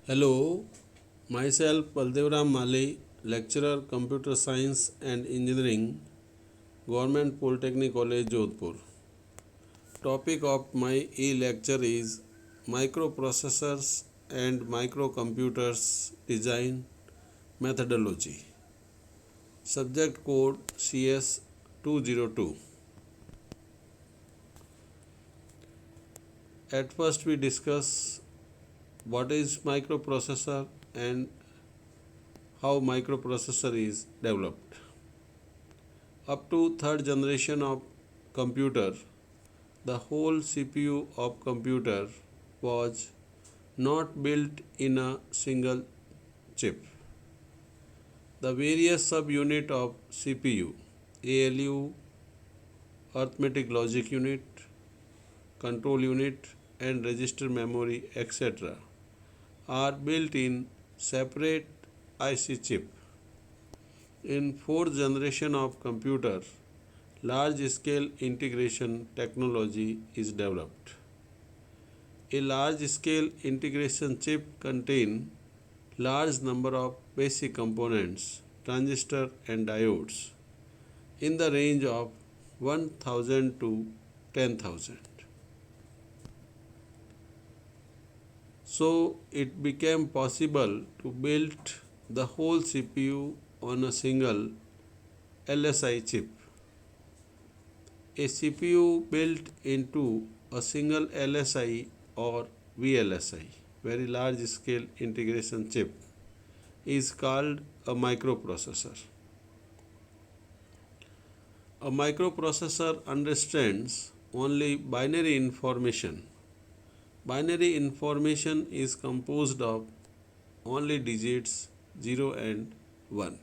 Hello, myself Baldevram Mali, lecturer Computer Science and Engineering, Government Polytechnic College, Jodhpur. Topic of my e-lecture is microprocessors and microcomputers design methodology. Subject code CS202. At first we discuss what is microprocessor and how microprocessor is developed. Up to third generation of computer, the whole CPU of computer was not built in a single chip. The various subunit of CPU, ALU, arithmetic logic unit, control unit and register memory etc. are built in separate IC chip. In fourth generation of computer, large scale integration technology is developed. A large scale integration chip contains large number of basic components, transistor and diodes in the range of 1000 to 10,000. So it became possible to build the whole CPU on a single LSI chip. A CPU built into a single LSI or VLSI, very large scale integration chip, is called a microprocessor. A microprocessor understands only binary information. Binary information is composed of only digits 0 and 1.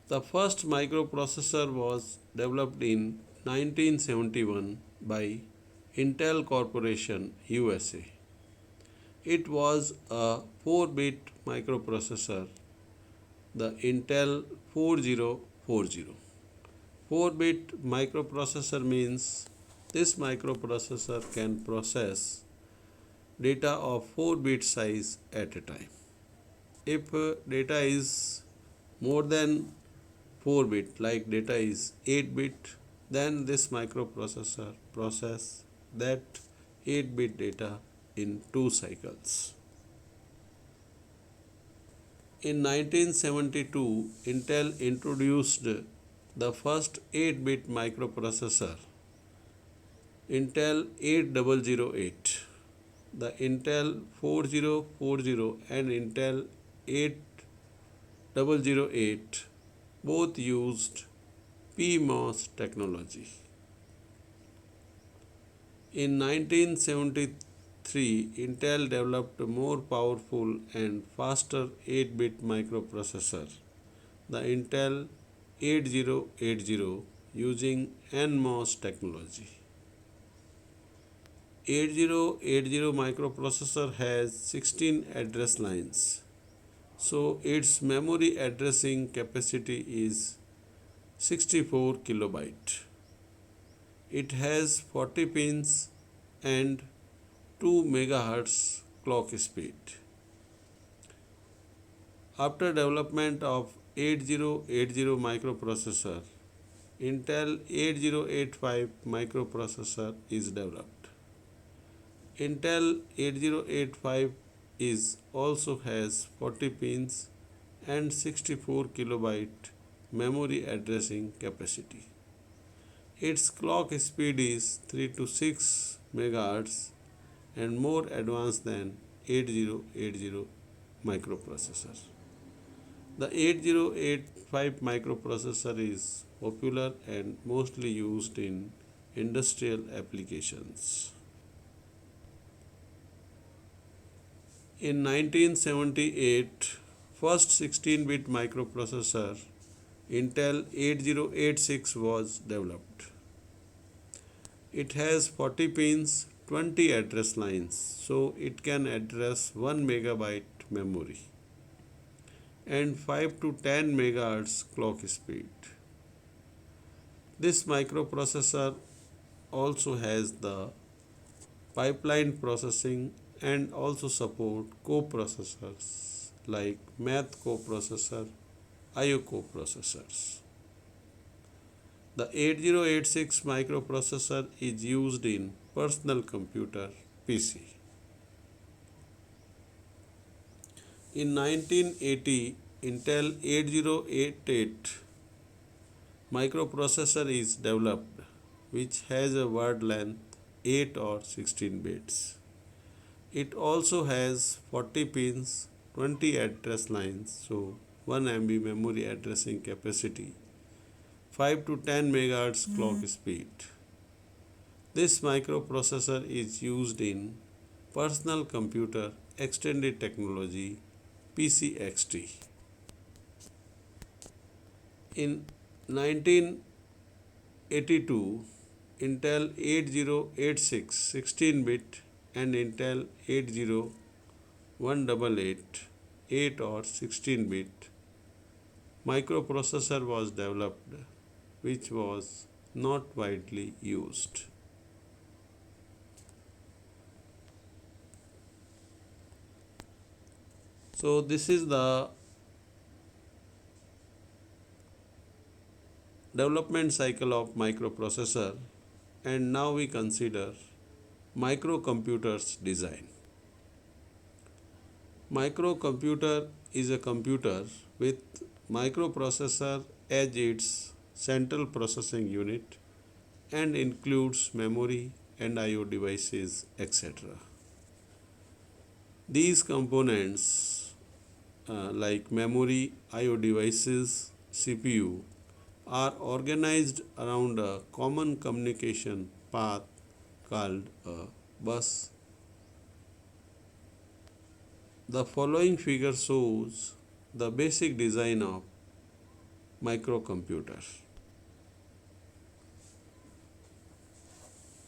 The first microprocessor was developed in 1971 by Intel Corporation, USA. It was a 4-bit microprocessor, the Intel 4040. 4-bit microprocessor means this microprocessor can process data of 4-bit size at a time. If data is more than 4-bit, like data is 8-bit, then this microprocessor process that 8-bit data in 2 cycles. In 1972, Intel introduced the first 8-bit microprocessor, Intel 8008. The Intel 4040 and Intel 8008 both used PMOS technology. In 1973, Intel developed a more powerful and faster 8-bit microprocessor, the Intel 8080, using NMOS technology. 8080 microprocessor has 16 address lines, so its memory addressing capacity is 64 kilobyte. It has 40 pins and 2 megahertz clock speed. After development of 8080 microprocessor, Intel 8085 microprocessor is developed. Intel 8085 is also has 40 pins and 64 kilobyte memory addressing capacity. Its clock speed is 3 to 6 megahertz and more advanced than 8080 microprocessor. The 8085 microprocessor is popular and mostly used in industrial applications. In 1978, first 16-bit microprocessor Intel 8086 was developed. It has 40 pins, 20 address lines, so it can address 1 megabyte memory and 5 to 10 megahertz clock speed. This microprocessor also has the pipeline processing and also support coprocessors like math coprocessor, IO coprocessors. The 8086 microprocessor is used in personal computer PC. In 1980, Intel 8088 microprocessor is developed which has a word length 8 or 16 bits. It also has 40 pins, 20 address lines, so 1 MB memory addressing capacity, 5 to 10 MHz clock speed. This microprocessor is used in personal computer extended technology PCXT. In 1982, Intel 8086 16-bit and Intel 80188 8 or 16-bit microprocessor was developed which was not widely used. So this is the development cycle of microprocessor, and now we consider microcomputers design. Microcomputer is a computer with microprocessor as its central processing unit and includes memory and IO devices, etc. These components like memory, IO devices, CPU are organized around a common communication path called a bus. The following figure shows the basic design of microcomputer.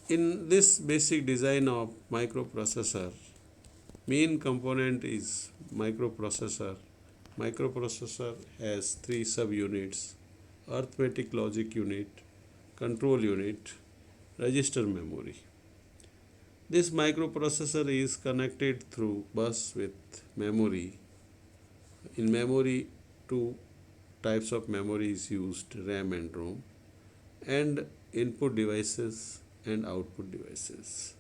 In this basic design of microprocessor, main component is microprocessor. Microprocessor has three subunits: arithmetic logic unit, control unit, register memory. This microprocessor is connected through bus with memory. In memory, two types of memory is used, RAM and ROM, and input devices and output devices.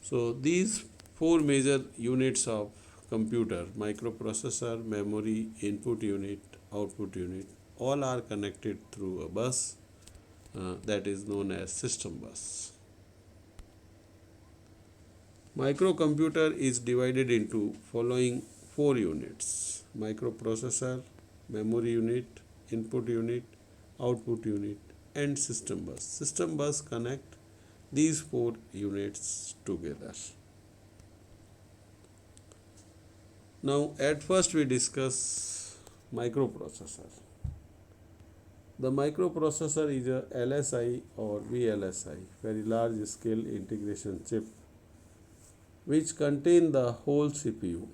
So these four major units of computer, microprocessor, memory, input unit, output unit, all are connected through a bus that is known as system bus. Microcomputer is divided into following four units: microprocessor, memory unit, input unit, output unit, and system bus. System bus connect these four units together. Now at first we discuss microprocessor. The microprocessor is a LSI or VLSI, very large scale integration chip, which contain the whole CPU.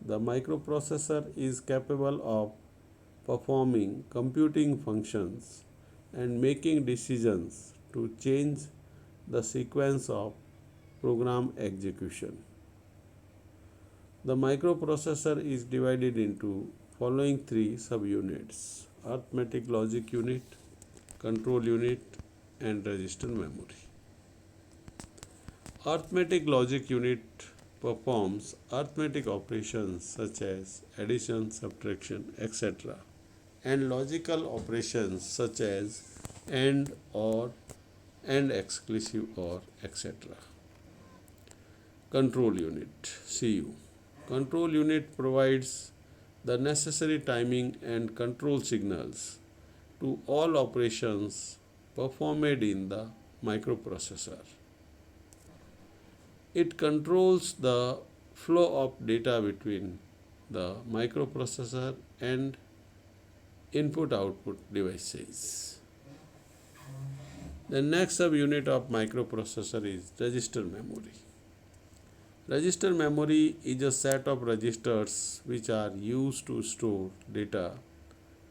The microprocessor is capable of performing computing functions and making decisions to change the sequence of program execution. The microprocessor is divided into following three subunits: arithmetic logic unit, control unit, and register memory. Arithmetic logic unit performs arithmetic operations such as addition, subtraction, etc., and logical operations such as AND, OR, and exclusive OR, etc. Control unit, CU. Control unit provides the necessary timing and control signals to all operations performed in the microprocessor. It controls the flow of data between the microprocessor and input-output devices. The next subunit of microprocessor is register memory. Register memory is a set of registers which are used to store data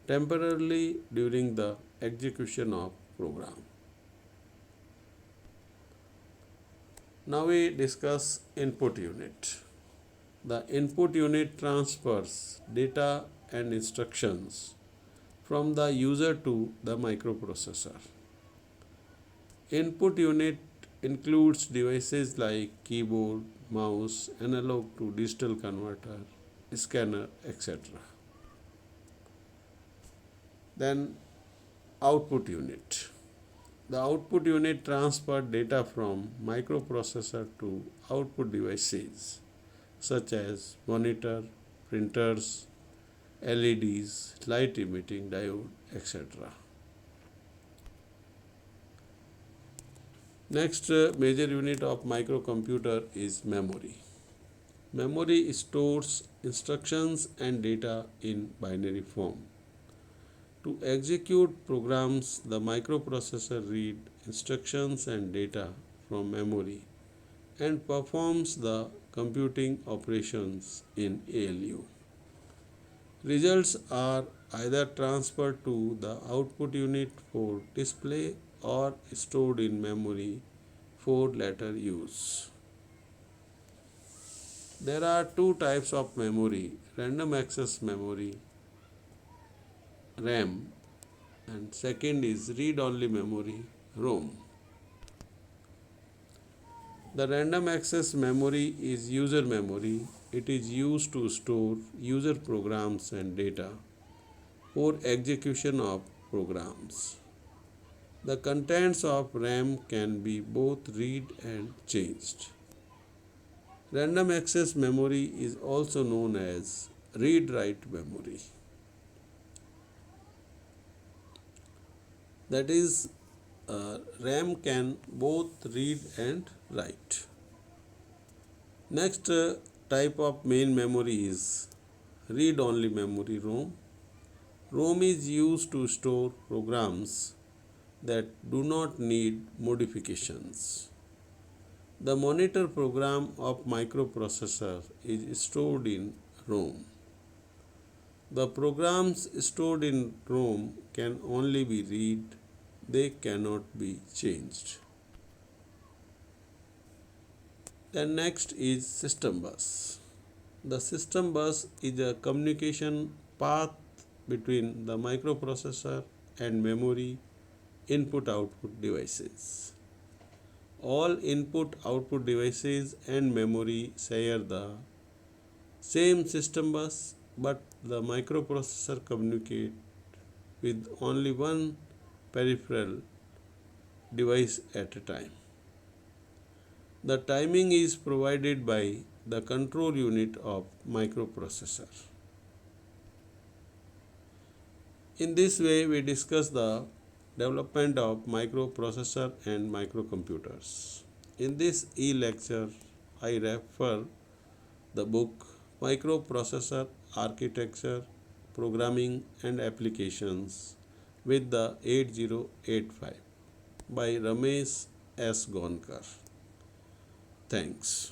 temporarily during the execution of program. Now we discuss input unit. The input unit transfers data and instructions from the user to the microprocessor. Input unit includes devices like keyboard, mouse, analog to digital converter, scanner, etc. Then output unit. The output unit transfers data from microprocessor to output devices such as monitor, printers, LEDs, light emitting diode, etc. Next major unit of microcomputer is memory. Memory stores instructions and data in binary form. To execute programs, the microprocessor reads instructions and data from memory and performs the computing operations in ALU. Results are either transferred to the output unit for display or stored in memory for later use. There are two types of memory: random access memory RAM and second is read-only memory ROM. The random access memory is user memory. It is used to store user programs and data for execution of programs. The contents of RAM can be both read and changed. Random access memory is also known as read-write memory. That is, RAM can both read and write. Next type of main memory is read-only memory ROM. ROM is used to store programs that do not need modifications. The monitor program of microprocessor is stored in ROM. The programs stored in ROM can only be read, they cannot be changed. Then next is system bus. The system bus is a communication path between the microprocessor and memory input-output devices. All input-output devices and memory share the same system bus, but the microprocessor communicates with only one peripheral device at a time. The timing is provided by the control unit of microprocessor. In this way, we discuss the development of microprocessor and microcomputers. In this e-lecture, I refer the book Microprocessor Architecture, Programming and Applications with the 8085 by Ramesh S. Gonkar. Thanks.